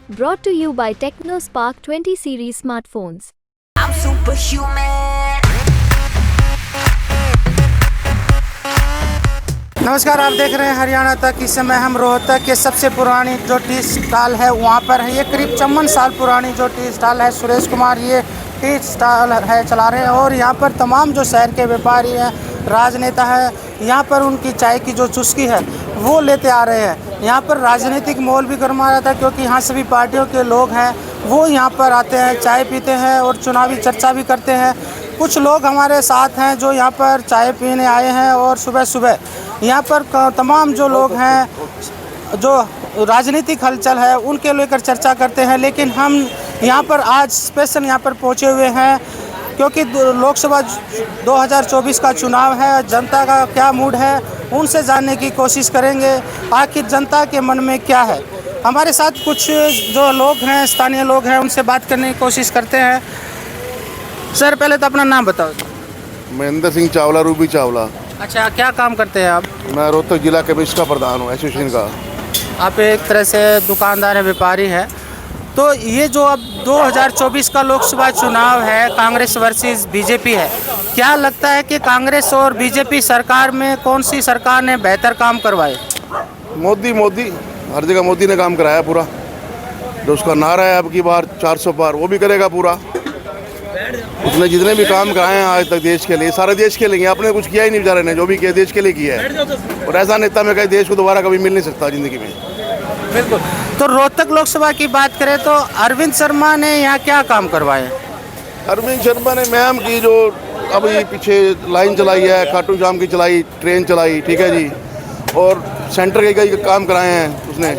Brought to you by TechnoSpark 20 series smartphones. I'm superhuman. नमस्कार, आप देख रहे हैं हरियाणा तक। इस समय हम रोहतक के सबसे पुरानी जो टी स्टॉल है वहाँ पर है। ये करीब 54 साल पुरानी जो टी स्टॉल है, सुरेश कुमार ये टी स्टॉल है चला रहे हैं। और यहाँ पर तमाम जो शहर के व्यापारी हैं, राजनेता है, यहाँ पर उनकी चाय की जो चुस्की है वो लेते आ रहे हैं। यहाँ पर राजनीतिक माहौल भी गर्मा रहा था, क्योंकि यहाँ सभी पार्टियों के लोग हैं वो यहाँ पर आते हैं, चाय पीते हैं और चुनावी चर्चा भी करते हैं। कुछ लोग हमारे साथ हैं जो यहाँ पर चाय पीने आए हैं और सुबह सुबह यहाँ पर तमाम जो लोग हैं जो राजनीतिक हलचल है उनके लेकर चर्चा करते हैं। लेकिन हम यहाँ पर आज स्पेशल यहाँ पर पहुँचे हुए हैं क्योंकि लोकसभा 2024 का चुनाव है। जनता का क्या मूड है उनसे जानने की कोशिश करेंगे, आखिर जनता के मन में क्या है। हमारे साथ कुछ जो लोग हैं, स्थानीय लोग हैं, उनसे बात करने की कोशिश करते हैं। सर, पहले तो अपना नाम बताओ। महेंद्र सिंह चावला, रूबी चावला। अच्छा, क्या काम करते हैं आप? मैं रोहतक जिला केमिस्ट का प्रधान हूँ, एसोसिएशन का। आप एक तरह से दुकानदार है, व्यापारी है। तो ये जो अब 2024 का लोकसभा चुनाव है, कांग्रेस वर्सेस बीजेपी है, क्या लगता है कि कांग्रेस और बीजेपी सरकार में कौन सी सरकार ने बेहतर काम करवाए? मोदी हर जगह मोदी ने काम कराया पूरा। जो उसका नारा है अब की बार 400 पार, वो भी करेगा पूरा। उसने जितने भी काम कराए हैं आज तक देश के लिए, सारे देश के लिए। आपने कुछ किया ही नहीं बेचारे ने, जो भी किया देश के लिए किया है। और ऐसा नेता में कहीं देश को दोबारा कभी मिल नहीं सकता जिंदगी में। बिल्कुल। तो रोहतक लोकसभा की बात करें तो अरविंद शर्मा ने यहाँ क्या काम करवाए? अरविंद शर्मा ने मैम की जो अभी पीछे लाइन चलाई है, खाटू श्याम की चलाई, ट्रेन चलाई, ठीक है जी। और सेंटर के कई काम कराए हैं उसने,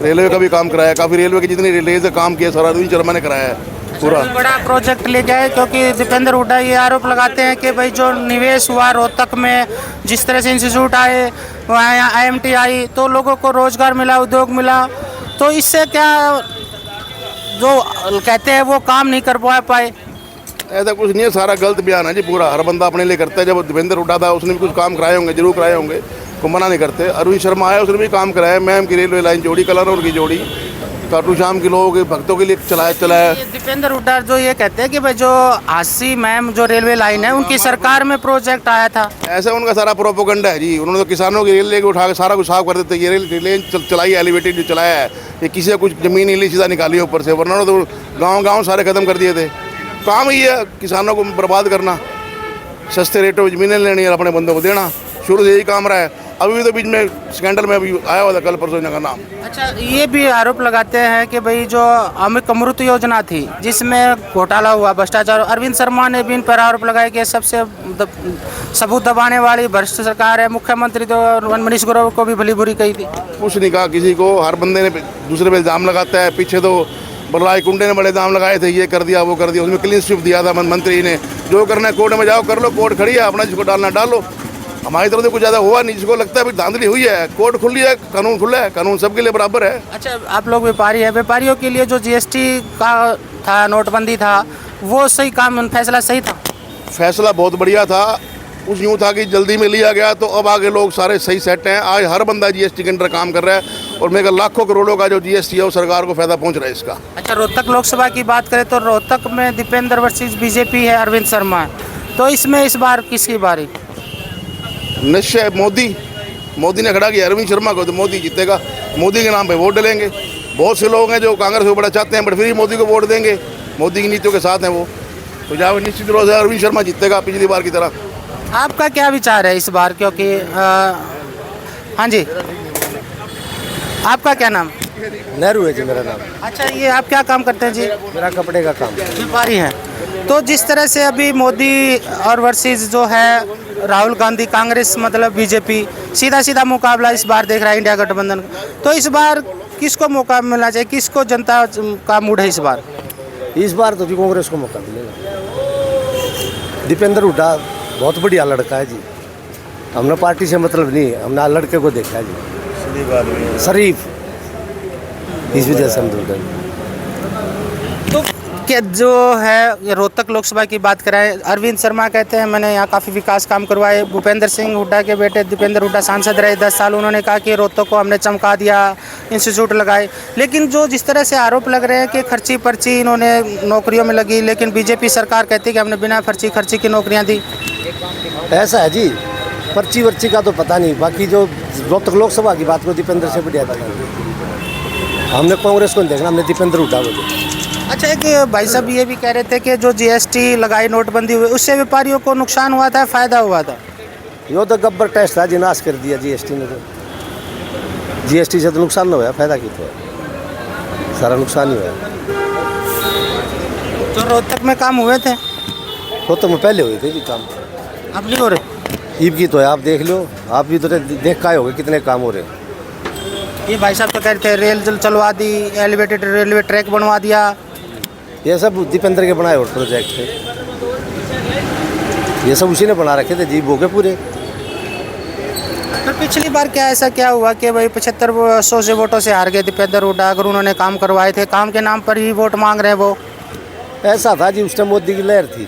रेलवे का भी काम कराया। काफ़ी रेलवे की जितनी रेलवे से काम किया सारा अरविंद शर्मा ने कराया है पूरा। बड़ा प्रोजेक्ट ले गए, क्योंकि दीपेंद्र हुड्डा ये आरोप लगाते हैं कि भाई जो निवेश हुआ रोहतक में, जिस तरह से इंस्टीट्यूट आए, वहाँ IMT आई, तो लोगों को रोजगार मिला, उद्योग मिला। तो इससे क्या जो कहते हैं वो काम नहीं कर पाए? ऐसा कुछ नहीं है, सारा गलत बयान है जी पूरा। हर बंदा अपने लिए करता है। जब दीपेंद्र हुड्डा था उसने भी कुछ काम कराए होंगे, जरूर कराए होंगे, को मना नहीं करते। अरविंद शर्मा आया, उसने भी काम कराया। मैम की रेलवे लाइन जोड़ी, कलर की जोड़ी, खाटू श्याम के लोगों के भक्तों के लिए चलाया। दीपेंद्र हुड्डा जो ये कहते हैं कि भाई जो हासी मैम जो रेलवे लाइन है उनकी सरकार में प्रोजेक्ट आया था, ऐसा उनका सारा प्रोपोगंडा है जी। उन्होंने तो किसानों की रेल लेके उठा के सारा कुछ साफ कर देते। ये रेल चलाई है, एलिवेटेड जो चलाया है, ये किसी का कुछ जमीन नहीं ली, सीधा निकाली ऊपर से। वरना तो गाँव सारे खत्म कर दिए थे। काम ही है किसानों को बर्बाद करना, सस्ते रेटों में ज़मीनें लेनी और अपने बंदों को देना। शुरू से यही काम रहा है। अभी भी तो बीच में स्कैंडल में अभी आया हुआ था, कल परसों का नाम। अच्छा, ये भी आरोप लगाते हैं कि भाई जो अमृत योजना थी जिसमें घोटाला हुआ, भ्रष्टाचार, अरविंद शर्मा ने भी इन पर आरोप लगाया कि सबसे सबूत दबाने वाली भ्रष्ट सरकार है। मुख्यमंत्री तो मनीष ग्रोवर को भी भली बुरी कही थी। कुछ नहीं कहा किसी को। हर बंदे ने दूसरे पे इल्ज़ाम लगाता है। पीछे तो बलराज कुंडे ने बड़े इल्ज़ाम लगाए थे, ये कर दिया, वो कर दिया। उसमें क्लीन स्वीप दिया था मंत्री ने। जो करना है कोर्ट में जाओ कर लो, कोर्ट खड़ी है, अपना जिसको डालना डालो। हमारी तरफ से कुछ ज़्यादा हुआ नहीं। जिसको लगता है भाई धांधली हुई है, कोर्ट खुली है, कानून खुला है, कानून सबके लिए बराबर है। अच्छा, आप लोग व्यापारी हैं, व्यापारियों के लिए जो GST का था, नोटबंदी था, वो सही काम, फैसला सही था? फैसला बहुत बढ़िया था। उस यूँ था कि जल्दी में लिया गया, तो अब आगे लोग सारे सही सेट हैं। आज हर बंदा GST के अंदर काम कर रहा है और मेरे लाखों करोड़ों का जो GST है वो सरकार को फायदा पहुंच रहा है इसका। अच्छा, रोहतक लोकसभा की बात करें तो रोहतक में दीपेंद्र वर्सेस बीजेपी है, अरविंद शर्मा है। तो इसमें इस बार किसकी बारी? निश्चय मोदी ने खड़ा किया अरविंद शर्मा को, तो मोदी जीतेगा। मोदी के नाम पे वोट डालेंगे। बहुत से लोग हैं जो कांग्रेस को बड़ा चाहते हैं, बट फिर भी मोदी को वोट देंगे। मोदी की नीतियों के साथ हैं वो, तो जहाँ निश्चित रूप से अरविंद शर्मा जीतेगा पिछली बार की तरह। आपका क्या विचार है इस बार? क्योंकि हाँ जी, आपका क्या नाम? नेहरू है जी मेरा नाम। अच्छा, ये आप क्या काम करते हैं जी? मेरा कपड़े का काम। व्यापारी हैं। तो जिस तरह से अभी मोदी और वर्सेस जो है राहुल गांधी, कांग्रेस मतलब बीजेपी, सीधा मुकाबला इस बार देख रहा है इंडिया गठबंधन। तो इस बार किसको मौका मिलना चाहिए? किसको जनता का मूड है इस बार? इस बार तो जी कांग्रेस को मौका मिलेगा। दीपेंद्र हुड्डा बहुत बढ़िया लड़का है जी। हमने पार्टी से मतलब नहीं, हमने लड़के को देखा है जी, शरीफ, इस वजह से हम तो क्या जो है ये रोहतक लोकसभा की बात कराएं, अरविंद शर्मा कहते हैं मैंने यहाँ काफ़ी विकास काम करवाए। भूपेंद्र सिंह हुड्डा के बेटे दीपेंद्र हुड्डा सांसद रहे 10 साल, उन्होंने कहा कि रोहतक को हमने चमका दिया, इंस्टीट्यूट लगाए। लेकिन जो जिस तरह से आरोप लग रहे हैं कि खर्ची पर्ची इन्होंने नौकरियों में लगी, लेकिन बीजेपी सरकार कहती है कि हमने बिना खर्ची की नौकरियाँ दी। ऐसा है जी, पर्ची वर्ची का तो पता नहीं, बाकी जो रोहतक लोकसभा की बात को दीपेंद्र से बढ़िया था। हमने कांग्रेस को नहीं देखना, हमने दीपेंद्र हुड्डा को देखना। अच्छा, एक भाई साहब ये भी कह रहे थे कि जो जीएसटी लगाई, नोटबंदी हुई, उससे व्यापारियों को नुकसान हुआ था, फ़ायदा हुआ था। यो तो गब्बर टेस्ट था, जिनाश कर दिया जीएसटी ने। तो जीएसटी से तो नुकसान न हुआ, फायदा की तो सारा नुकसान ही हुआ। तो रोहतक में काम हुए थे, रोहतक में पहले हुए थे जी काम, अब नहीं हो रहे। ईब की तो है, आप देख लो, आप भी तो देख का होगे कितने काम हो रहे हैं। ये भाई साहब तो कह रहे थे रेल चलवा दी, एलिवेटेड रेलवे ट्रैक बनवा दिया। ये सब दीपेंद्र के बनाए हुए प्रोजेक्ट थे, ये सब उसी ने बना रखे थे जी, भोगे पूरे। तो पिछली बार क्या ऐसा क्या हुआ कि भाई 7500 से वोटों से हार गए दीपेंद्र हुड्डा, अगर उन्होंने काम करवाए थे, काम के नाम पर ही वोट मांग रहे हैं वो। ऐसा था जी, उस टाइम मोदी की लहर थी,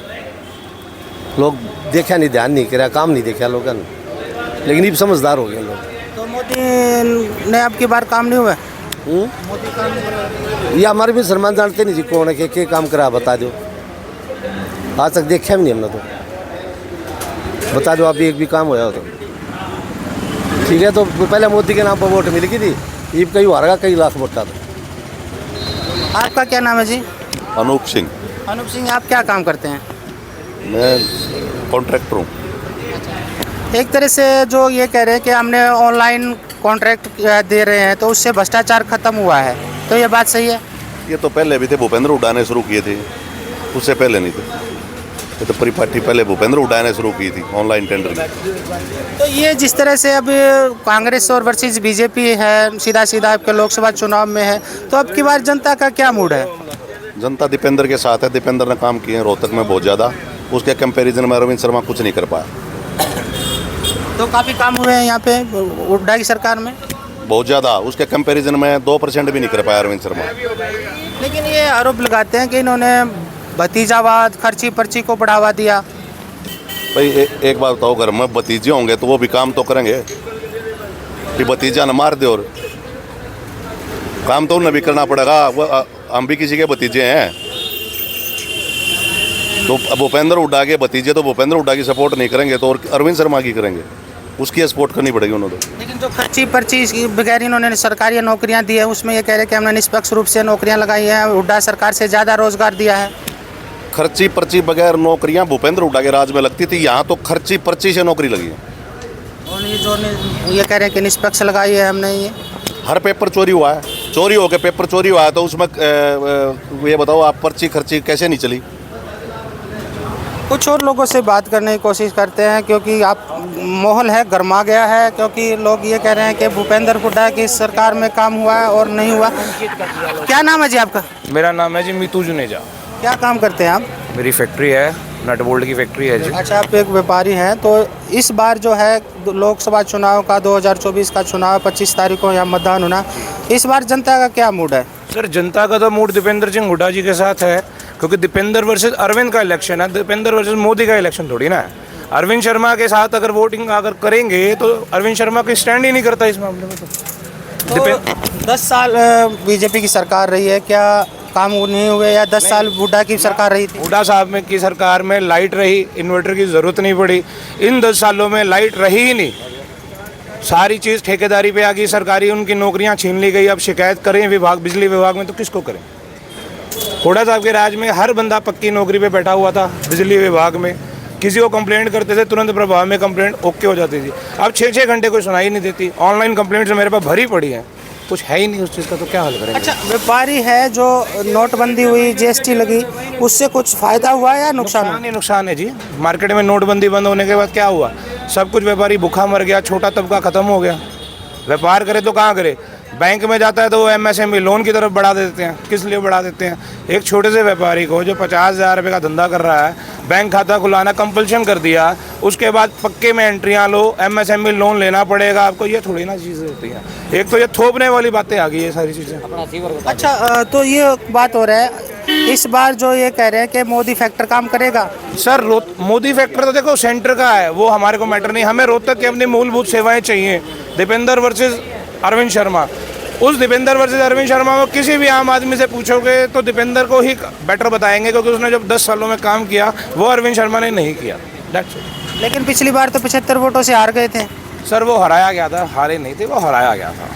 लोग देखा नहीं, ध्यान नहीं करा, काम नहीं देखा लोगों ने, लेकिन अब समझदार हो गए लोग। तो मोदी ने अब की बार काम नहीं हुआ। मोदी काम नहीं करवाया। ये हमारे भी शर्मा जानते नहीं जी कौन है, के काम करा बता दो, आज तक देखा भी नहीं हमने, तो बता दो आप भी एक भी काम होया हो तो ठीक है। तो पहले मोदी के नाम पर वोट मिल गई थी, ईब कई हारेगा, कई लाख वोट था। आपका क्या नाम है जी? अनूप सिंह। अनूप सिंह, आप क्या काम करते हैं? मैं कॉन्ट्रैक्टर हूँ। एक तरह से जो ये कह रहे हैं कि हमने ऑनलाइन कॉन्ट्रैक्ट दे रहे हैं, तो उससे भ्रष्टाचार खत्म हुआ है, तो ये बात सही है? ये तो पहले भी थे, भूपेंद्र हुड्डा ने शुरू किए थे, उससे पहले नहीं थे। ये तो पूरी पार्टी पहले भूपेंद्र हुड्डा ने शुरू की थी ऑनलाइन टेंडर। तो ये जिस तरह से अब कांग्रेस और वर्सेस बीजेपी है, सीधा सीधा आपके लोकसभा चुनाव में है, तो अब की बार जनता का क्या मूड है? जनता दीपेंद्र के साथ है, दीपेंद्र ने काम किए हैं रोहतक में बहुत ज़्यादा, उसके कंपैरिजन में अरविंद शर्मा कुछ नहीं कर पाया। तो काफ़ी काम हुए हैं यहाँ पे हुड्डा की सरकार में, बहुत ज़्यादा, उसके कंपैरिजन में 2% भी नहीं कर पाया अरविंद शर्मा। लेकिन ये आरोप लगाते हैं कि इन्होंने भतीजावाद, खर्ची पर्ची को बढ़ावा दिया। भाई एक बात बताओ, घर में भतीजे होंगे तो वो भी काम तो करेंगे कि भतीजा न मार दे, और काम तो उन्हें भी करना पड़ेगा। वो हम भी किसी के भतीजे हैं, तो भूपेंद्र हुड्डा के भतीजे तो भूपेंद्र हुड्डा की सपोर्ट नहीं करेंगे तो और अरविंद शर्मा की करेंगे, उसकी सपोर्ट करनी पड़ेगी उन्होंने। लेकिन जो खर्ची पर्ची बगैर इन्होंने सरकारी नौकरियां दी है, उसमें ये कह रहे हैं कि हमने निष्पक्ष रूप से नौकरियां लगाई हैं, हुड्डा सरकार से ज़्यादा रोजगार दिया है। खर्ची पर्ची बगैर नौकरियां भूपेंद्र हुड्डा के राज में लगती थी, यहाँ तो खर्ची पर्ची से नौकरी लगी है। और ये जो ये कह रहे हैं कि निष्पक्ष लगाई है हमने, ये हर पेपर चोरी हुआ है, चोरी होकर पेपर चोरी हुआ है, तो उसमें ये बताओ आप पर्ची खर्ची कैसे नहीं चली? कुछ और लोगों से बात करने की कोशिश करते हैं, क्योंकि आप माहौल है गर्मा गया है, क्योंकि लोग ये कह रहे हैं कि भूपेंद्र हुड्डा की सरकार में काम हुआ है और नहीं हुआ। क्या नाम है जी आपका? मेरा नाम है जी मीतू जुनेजा। क्या काम करते हैं आप? मेरी फैक्ट्री है, नट बोल्ट की फैक्ट्री है जी। अच्छा, आप एक व्यापारी हैं। तो इस बार जो है लोकसभा चुनाव का 2024 का चुनाव 25 तारीख को यहाँ मतदान होना, इस बार जनता का क्या मूड है? सर जनता का तो मूड दीपेंद्र सिंह हुड्डा जी के साथ है, क्योंकि दीपेंद्र वर्सेस अरविंद का इलेक्शन है, दीपेंद्र वर्सेस मोदी का इलेक्शन थोड़ी ना है। अरविंद शर्मा के साथ अगर वोटिंग अगर करेंगे तो अरविंद शर्मा को स्टैंड ही नहीं करता इस मामले में। तो 10 साल बीजेपी की सरकार रही है, क्या काम नहीं हुए, या 10 साल हुड्डा की सरकार रही थी? हुड्डा साहब में की सरकार में लाइट रही, इन्वर्टर की ज़रूरत नहीं पड़ी। इन 10 सालों में लाइट रही ही नहीं, सारी चीज़ ठेकेदारी पे आ गई, सरकारी उनकी नौकरियां छीन ली गई। अब शिकायत करें विभाग, बिजली विभाग में, तो किसको करें? हुड्डा साहब के राज में हर बंदा पक्की नौकरी पे बैठा हुआ था। बिजली विभाग में किसी को कंप्लेंट करते थे, तुरंत प्रभाव में कंप्लेंट ओके हो जाती थी। अब 6-6 घंटे कोई सुनाई नहीं देती। ऑनलाइन कंप्लेंट्स मेरे पास भरी पड़ी हैं, कुछ है ही नहीं उस चीज़ का, तो क्या हल करेंगे? अच्छा, व्यापारी है जो नोटबंदी हुई, जीएसटी लगी, उससे कुछ फ़ायदा हुआ या नुकसान हुआ? ही नुकसान है जी। मार्केट में नोटबंदी बंद होने के बाद क्या हुआ? सब कुछ व्यापारी भूखा मर गया, छोटा तबका ख़त्म हो गया। व्यापार करे तो कहाँ करे? बैंक में जाता है तो वो MSME लोन की तरफ बढ़ा देते हैं। किस लिए बढ़ा देते हैं? एक छोटे से व्यापारी को जो 50,000 रुपये का धंधा कर रहा है, बैंक खाता खुलाना कंपल्शन कर दिया, उसके बाद पक्के में एंट्रियाँ लो, MSME लोन लेना पड़ेगा आपको। ये थोड़ी ना चीज़ें होती हैं। एक तो ये थोपने वाली बातें आ गई है सारी चीज़ें। अच्छा, तो ये बात हो रहा है इस बार जो ये कह रहे हैं कि मोदी फैक्टर काम करेगा। सर मोदी फैक्टर तो देखो सेंटर का है, वो हमारे को मैटर नहीं। हमें रोहतक की अपनी मूलभूत सेवाएं चाहिए। दीपेंद्र वर्सेस अरविंद शर्मा, उस दीपेंद्र वर्सेस अरविंद शर्मा को किसी भी आम आदमी से पूछोगे तो दीपेंद्र को ही बेटर बताएंगे, क्योंकि उसने जब 10 सालों में काम किया वो अरविंद शर्मा ने नहीं किया। That's it। लेकिन पिछली बार तो 75 वोटों से हार गए थे। सर वो हराया गया था, हारे नहीं थे, वो हराया गया था।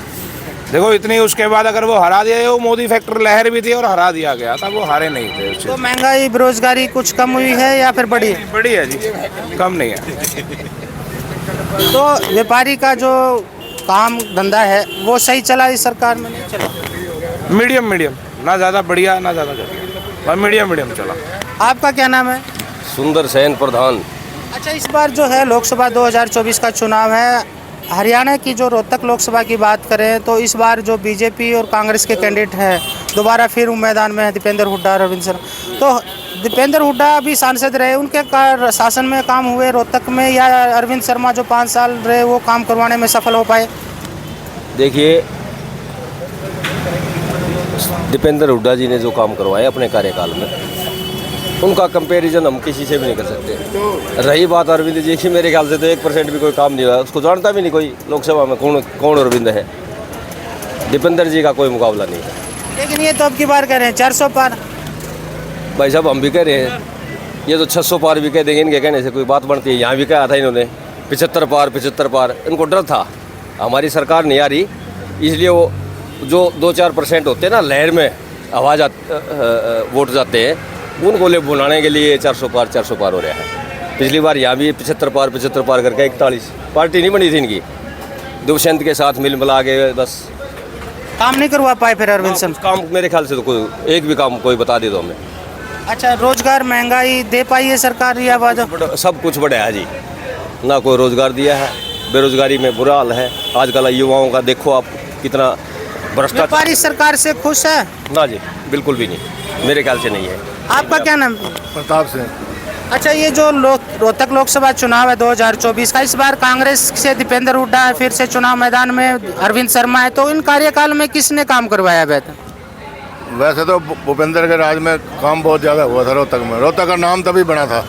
देखो इतनी उसके बाद अगर वो हरा दिया, वो मोदी फैक्टर लहर भी थी और हरा दिया गया था, वो हारे नहीं थे। तो महंगाई बेरोजगारी कुछ कम हुई है या फिर बढ़ी है? बड़ी है जी, कम नहीं है। तो व्यापारी का जो काम धंधा है वो सही चला इस सरकार में? नहीं चला, मीडियम मीडियम, ना ज़्यादा बढ़िया ना ज़्यादा घटिया, और मीडियम मीडियम चला। आपका क्या नाम है? सुंदर सेन प्रधान। अच्छा, इस बार जो है लोकसभा 2024 का चुनाव है, हरियाणा की जो रोहतक लोकसभा की बात करें तो इस बार जो बीजेपी और कांग्रेस के कैंडिडेट हैं दोबारा फिर मैदान में है, दीपेंद्र हुड्डा और अरविंद शर्मा। तो दीपेंद्र हुड्डा अभी सांसद रहे, उनके शासन में काम हुए रोहतक में, या अरविंद शर्मा जो 5 साल रहे वो काम करवाने में सफल हो पाए? देखिए, दीपेंद्र हुड्डा जी ने जो काम करवाए अपने कार्यकाल में, उनका कंपैरिजन हम किसी से भी नहीं कर सकते। रही बात अरविंद जी की, मेरे ख्याल से तो 1% भी कोई काम नहीं हुआ, उसको जानता भी नहीं कोई लोकसभा में कौन अरविंद है। दीपेंद्र जी का कोई मुकाबला नहीं है। लेकिन ये तो अब की बार कह रहे हैं 400 पार। भाई साहब, हम भी कह रहे हैं, ये तो 600 पार भी कह देंगे, इनके कहने से कोई बात बनती है। यहाँ भी कहा था इन्होंने 75 पार, इनको डर था हमारी सरकार नहीं आ रही, इसलिए वो जो 2-4% होते हैं ना लहर में आवाज़ वोट जाते हैं, उनको ले बुलाने के लिए 400 पार हो रहा है। पिछली बार यहाँ भी 75 पार करके 41 पार्टी नहीं बनी थी इनकी, दुष्यंत के साथ मिल मिला के बस काम नहीं करवा पाए फिर अरविंद शर्मा। काम मेरे ख्याल से तो कोई एक भी काम कोई बता दे दो हमें। अच्छा, रोजगार महंगाई दे पाई है सरकार या वादा? सब कुछ बढ़ा है जी, ना कोई रोजगार दिया है, बेरोजगारी में बुरा हाल है। आजकल युवाओं का देखो आप कितना भ्रष्टाचार। व्यापारी सरकार से खुश है? ना जी, बिल्कुल भी नहीं, मेरे ख्याल से नहीं है। आपका क्या नाम? प्रताप से। अच्छा, ये जो रोहतक लोकसभा चुनाव है 2024 का, इस बार कांग्रेस से दीपेंद्र हुड्डा है, फिर से चुनाव मैदान में अरविंद शर्मा है, तो इन कार्यकाल में किसने काम करवाया बेहतर? वैसे तो भूपेंद्र के राज में काम बहुत ज़्यादा हुआ था रोहतक में। रोहतक का नाम तभी बना था,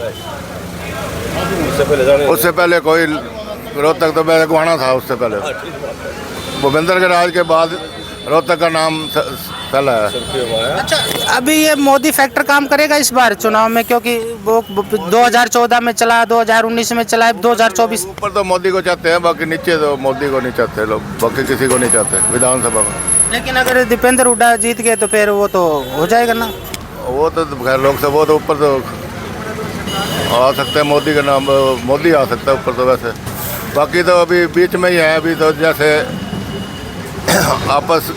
उससे पहले कोई रोहतक तो पहले गुहाना था। उससे पहले भूपेंद्र के राज के बाद रोहतक का नाम फैला है। अच्छा, अभी ये मोदी फैक्टर काम करेगा इस बार चुनाव में, क्योंकि वो 2014 में चला, 2019 में चला, 2024 ऊपर तो मोदी को चाहते हैं, बाकी नीचे तो मोदी को नहीं चाहते लोग, बाकी किसी को नहीं चाहते विधानसभा में। लेकिन अगर दीपेंद्र हुड्डा जीत गए तो फिर वो तो हो जाएगा ना? वो तो खैर लोकसभा तो ऊपर तो आ सकते हैं, मोदी का नाम मोदी आ सकता है ऊपर तो। वैसे बाकी तो अभी बीच में ही है, अभी तो जैसे आपस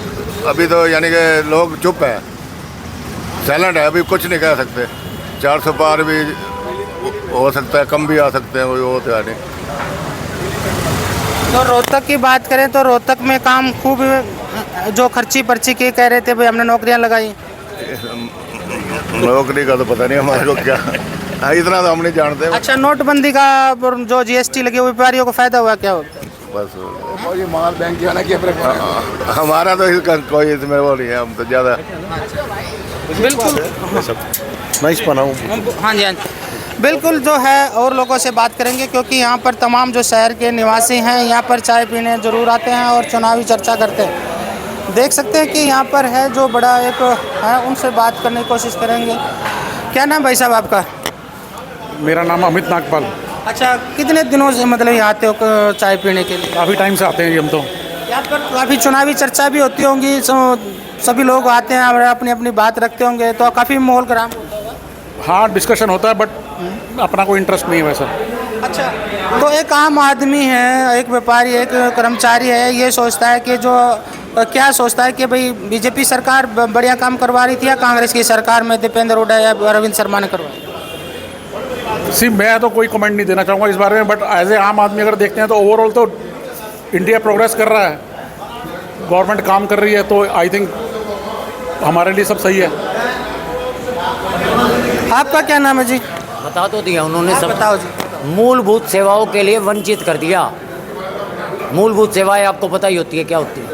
अभी तो यानी कि लोग चुप हैं, साइलेंट है, अभी कुछ नहीं कह सकते। 400 पार भी हो सकता है, कम भी आ सकते हैं, वो तो है नहीं। तो रोहतक की बात करें तो रोहतक में काम खूब, जो खर्ची पर्ची की कह रहे थे भाई हमने नौकरियां लगाई। नौकरी का तो पता नहीं हमारे को क्या, इतना तो हम नहीं जानते। अच्छा, नोटबंदी का जो GST लगी वो व्यापारियों को फायदा हुआ क्या? बस माल बैंक जाना क्या, हमारा तो इसका कोई इसमें वो नहीं है, हम तो ज़्यादा बिल्कुल मैं इस बनाऊँ। हाँ जी, हाँ जी, बिल्कुल जो है और लोगों से बात करेंगे, क्योंकि यहाँ पर तमाम जो शहर के निवासी हैं यहाँ पर चाय पीने ज़रूर आते हैं और चुनावी चर्चा करते हैं। देख सकते हैं कि यहाँ पर है जो बड़ा एक है, उनसे बात करने की कोशिश करेंगे। क्या नाम भाई साहब आपका? मेरा नाम अमित नागपाल। अच्छा, कितने दिनों से मतलब यहाँ आते हो चाय पीने के लिए? काफ़ी टाइम से आते हैं जी हम तो। यहाँ पर काफ़ी चुनावी चर्चा भी होती होंगी, सभी लोग आते हैं और अपनी अपनी बात रखते होंगे, तो काफ़ी माहौल गर्म होता होगा। हाँ, डिस्कशन होता है, बट अपना कोई इंटरेस्ट नहीं है वैसा। अच्छा, तो एक आम आदमी है, एक व्यापारी, एक कर्मचारी है, ये सोचता है कि जो क्या सोचता है कि भाई बीजेपी सरकार बढ़िया काम करवा रही थी या कांग्रेस की सरकार में दीपेंद्र हुड्डा या अरविंद शर्मा ने करवाया? मैं तो कोई कमेंट नहीं देना चाहूँगा इस बारे में, बट एज ए आम आदमी अगर देखते हैं तो ओवरऑल तो इंडिया प्रोग्रेस कर रहा है, गवर्नमेंट काम कर रही है, तो आई थिंक हमारे लिए सब सही है। आपका क्या नाम है जी? बता तो दिया उन्होंने सब। बताओ जी। मूलभूत सेवाओं के लिए वंचित कर दिया। मूलभूत सेवाएं आपको पता ही होती है क्या होती है,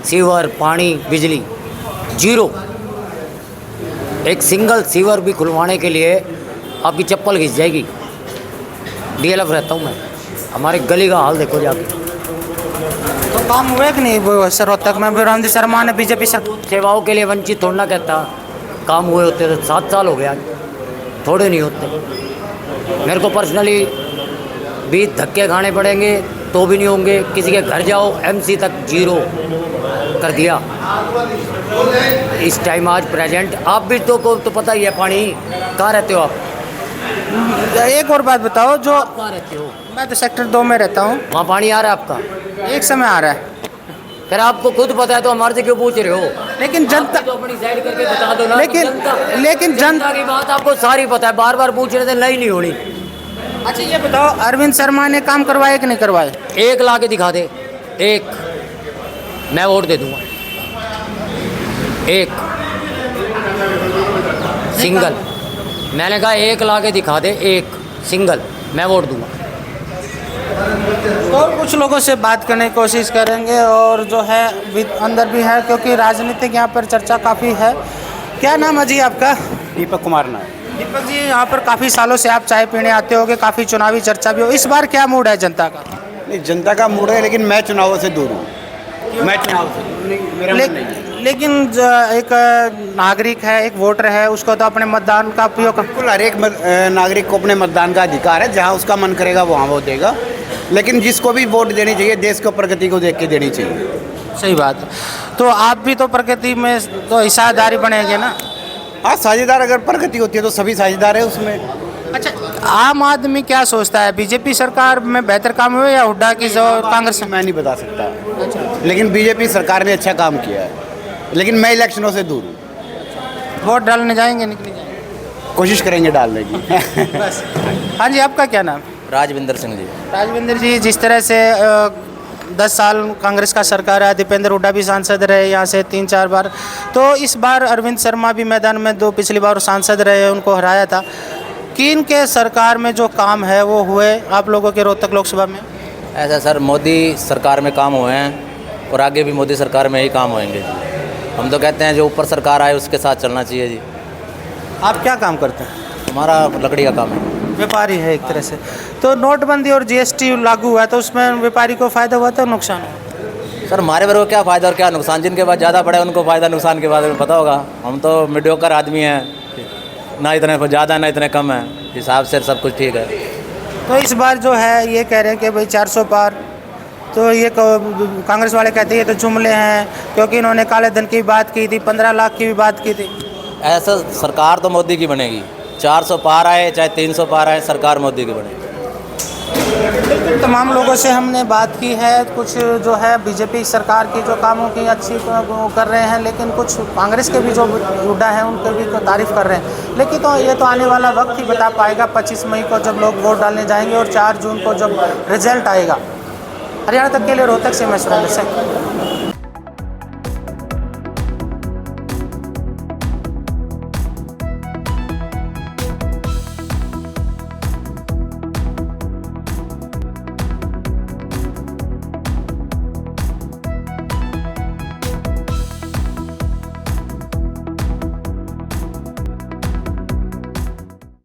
सीवर, पानी, बिजली, जीरो। एक सिंगल सीवर भी खुलवाने के लिए आपकी चप्पल घिस जाएगी। डीएलएफ रहता हूँ मैं, हमारे गली का हाल देखो जाके। तो काम हुए कि नहीं वो सर रोहतक में रोहित शर्मा ने बीजेपी सरकार सेवाओं के लिए वंचित थोड़ा ना कहता, काम हुए होते तो 7 साल हो गया, थोड़े नहीं होते। मेरे को पर्सनली भी धक्के खाने पड़ेंगे तो भी नहीं होंगे। किसी के घर जाओ एमसी तक 0 कर दिया इस टाइम आज प्रेजेंट। आप भी तो को तो पता ही है, पानी कहाँ रहते हो आप? एक और बात बताओ, जो आप कहाँ रहते हो? मैं तो सेक्टर 2 में रहता हूँ, वहाँ पानी आ रहा है आपका? एक समय आ रहा है, फिर आपको खुद पता है तो हमारे से क्यों पूछ रहे हो? लेकिन जनता आप तो अपनी साइड करके बता दो ना। लेकिन जनता की बात आपको सारी पता है, बार बार पूछ रहे थे, नहीं होनी। अच्छा ये बताओ, अरविंद शर्मा ने काम करवाए कि नहीं करवाए? एक ला के दिखा दे, एक, मैं वोट दे दूंगा। एक सिंगल, मैंने कहा एक ला के दिखा दे, एक सिंगल, मैं वोट दूंगा। तो कुछ लोगों से बात करने की कोशिश करेंगे और जो है अंदर भी है, क्योंकि राजनीतिक यहाँ पर चर्चा काफ़ी है। क्या नाम है जी आपका? दीपक कुमार नाम। दीपक जी, यहाँ पर काफ़ी सालों से आप चाय पीने आते होगे, काफ़ी चुनावी चर्चा भी हो, इस बार क्या मूड है जनता का? नहीं, जनता का मूड है, लेकिन मैं चुनावों से दूर हूँ। मैं चुनाव से मेरा मन नहीं है। लेकिन एक नागरिक है, एक वोटर है, उसको तो अपने मतदान का उपयोग बिल्कुल, हर एक नागरिक को अपने मतदान का अधिकार है, जहाँ उसका मन करेगा वहाँ वोट देगा। लेकिन जिसको भी वोट देनी चाहिए, देश को प्रगति को देख के देनी चाहिए। सही बात है। तो आप भी तो प्रगति में तो हिस्सेदारी बनेंगे ना? हाँ, साझेदार, अगर प्रगति होती है तो सभी साझेदार है उसमें। अच्छा, आम आदमी क्या सोचता है, बीजेपी सरकार में बेहतर काम हुए या हुड्डा की जो कांग्रेस? मैं नहीं बता सकता, लेकिन बीजेपी सरकार ने अच्छा काम किया है। लेकिन मैं इलेक्शनों से दूर हूँ। वोट डालने जाएंगे नहीं जाएंगे? कोशिश करेंगे डालने की। बस। हाँ जी, आपका क्या नाम? राजविंदर सिंह जी। राजविंदर जी, जिस तरह से 10 साल कांग्रेस का सरकार है, दीपेंद्र हुड्डा भी सांसद रहे यहाँ से 3-4 बार, तो इस बार अरविंद शर्मा भी मैदान में पिछली बार सांसद रहे, उनको हराया था। किन के सरकार में जो काम है वो हुए आप लोगों के रोहतक लोकसभा में? ऐसा सर, मोदी सरकार में काम हुए हैं और आगे भी मोदी सरकार में ही काम होंगे। हम तो कहते हैं जो ऊपर सरकार आए उसके साथ चलना चाहिए जी। आप क्या काम करते हैं? हमारा लकड़ी का काम है। व्यापारी है एक तरह से। तो नोटबंदी और जीएसटी लागू हुआ तो उसमें व्यापारी को फ़ायदा हुआ तो नुकसान हुआ? सर, हमारे वर्ग को क्या फ़ायदा और क्या नुकसान? जिनके पास ज़्यादा पड़े उनको फ़ायदा नुकसान के बारे में पता होगा। हम तो मीडियोकर आदमी हैं, ना इतने ज़्यादा ना इतने कम है, हिसाब से सब कुछ ठीक है। तो इस बार जो है ये कह रहे हैं कि भाई 400 पार, तो ये कांग्रेस वाले कहते हैं ये तो जुमले हैं, क्योंकि इन्होंने काले धन की बात की थी, 15 लाख की भी बात की थी। ऐसा सरकार तो मोदी की बनेगी, 400 पार आए चाहे 300 पार आए, सरकार मोदी की बनेगी। बिल्कुल, तमाम लोगों से हमने बात की है, कुछ जो है बीजेपी सरकार की जो कामों की अच्छी कर रहे हैं, लेकिन कुछ कांग्रेस के भी जो हुड्डा हैं उनके भी तारीफ़ कर रहे हैं। लेकिन तो ये तो आने वाला वक्त ही बता पाएगा, 25 मई को जब लोग वोट डालने जाएंगे और 4 जून को जब रिजल्ट आएगा। हरियाणा तक के लिए रोहतक से मैं सुरेंद्र सिंह।